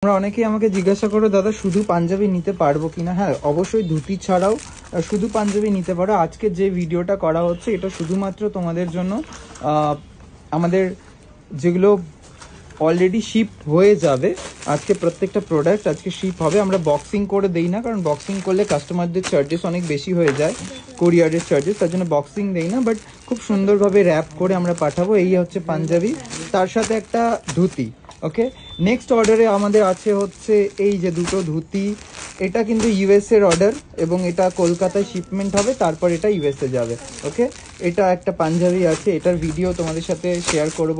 তোমরা অনেকেই আমাকে জিজ্ঞাসা করো দাদা শুধু পাঞ্জাবি নিতে পারবো কিনা। হ্যাঁ, অবশ্যই ধুতি ছাড়াও শুধু পাঞ্জাবি নিতে পারো। আজকে যে ভিডিওটা করা হচ্ছে এটা শুধুমাত্র তোমাদের জন্য। আমাদের যেগুলো অলরেডি শিপ হয়ে যাবে, আজকে প্রত্যেকটা প্রোডাক্ট আজকে শিপ হবে। আমরা বক্সিং করে দেই না, কারণ বক্সিং করলে কাস্টমারদের চার্জেস অনেক বেশি হয়ে যায়, কোরিয়ারের চার্জেস, তার জন্য বক্সিং দেই না। বাট খুব সুন্দরভাবে র্যাপ করে আমরা পাঠাবো। এই হচ্ছে পাঞ্জাবি, তার সাথে একটা ধুতি। ওকে, নেক্সট অর্ডারে আমাদের আছে হচ্ছে এই যে দুটো ধুতি। এটা কিন্তু ইউএস এর অর্ডার এবং এটা কলকাতায় শিপমেন্ট হবে, তারপর এটা ইউএসএ যাবে। ওকে, এটা একটা পাঞ্জাবি আছে, এটার ভিডিও তোমাদের সাথে শেয়ার করব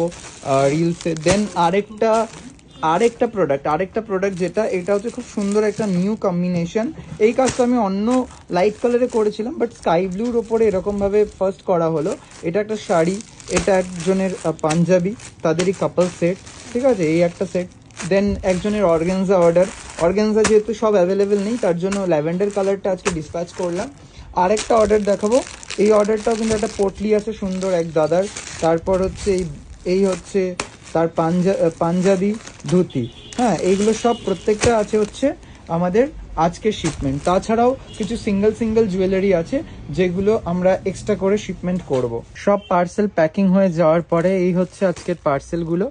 রিলসে। দেন আরেকটা প্রোডাক্ট যেটা, এটা হচ্ছে খুব সুন্দর একটা নিউ কম্বিনেশন। এই কাজটা আমি অন্য লাইট কালারে করেছিলাম, বাট স্কাই ব্লুর ওপরে এরকমভাবে ফার্স্ট করা হলো। এটা একটা শাড়ি, এটা একজনের পাঞ্জাবি, তাদেরই কাপল সেট। ঠিক আছে, এই একটা সেট। দেন একজনের অর্গানজা অর্ডার। অর্গানজা যেহেতু সব অ্যাভেলেবেল নেই, তার জন্য ল্যাভেন্ডার কালারটা আজকে ডিসপ্যাচ করলাম। আরেকটা অর্ডার দেখাবো। এই অর্ডারটাও কিন্তু একটা পটলি আছে সুন্দর এক দাদার। তারপর হচ্ছে এই হচ্ছে তার পাঞ্জাবি ধুতি। হ্যাঁ, এইগুলো সব প্রত্যেকটা আছে হচ্ছে আমাদের আজকে শিপমেন্ট। তাছাড়াও কিছু সিঙ্গেল জুয়েলারি আছে যেগুলো আমরা এক্সট্রা করে শিপমেন্ট করব। সব পার্সেল প্যাকিং হয়ে যাওয়ার পরে এই হচ্ছে আজকের পার্সেলগুলো।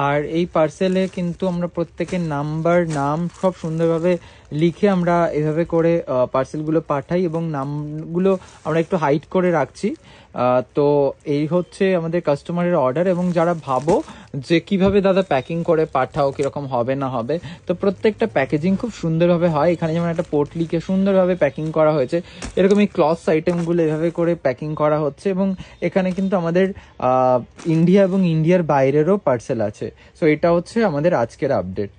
আর এই পার্সেলে কিন্তু আমরা প্রত্যেকের নাম সব সুন্দরভাবে লিখে আমরা এভাবে করে পার্সেলগুলো পাঠাই, এবং নামগুলো আমরা একটু হাইড করে রাখছি। তো এই হচ্ছে আমাদের কাস্টমারের অর্ডার। এবং যারা ভাবো যে কিভাবে দাদা প্যাকিং করে পাঠাও, কিরকম হবে না হবে, তো প্রত্যেকটা প্যাকেজিং খুব সুন্দরভাবে হয়। এখানে যেমন একটা পোটলিকে সুন্দরভাবে প্যাকিং করা হয়েছে, এরকম এই ক্লথস আইটেমগুলো এভাবে করে প্যাকিং করা হচ্ছে। এবং এখানে কিন্তু আমাদের ইন্ডিয়া এবং ইন্ডিয়ার বাইরেরও পার্সেল আছে। সো এটা হচ্ছে আমাদের আজকের আপডেট।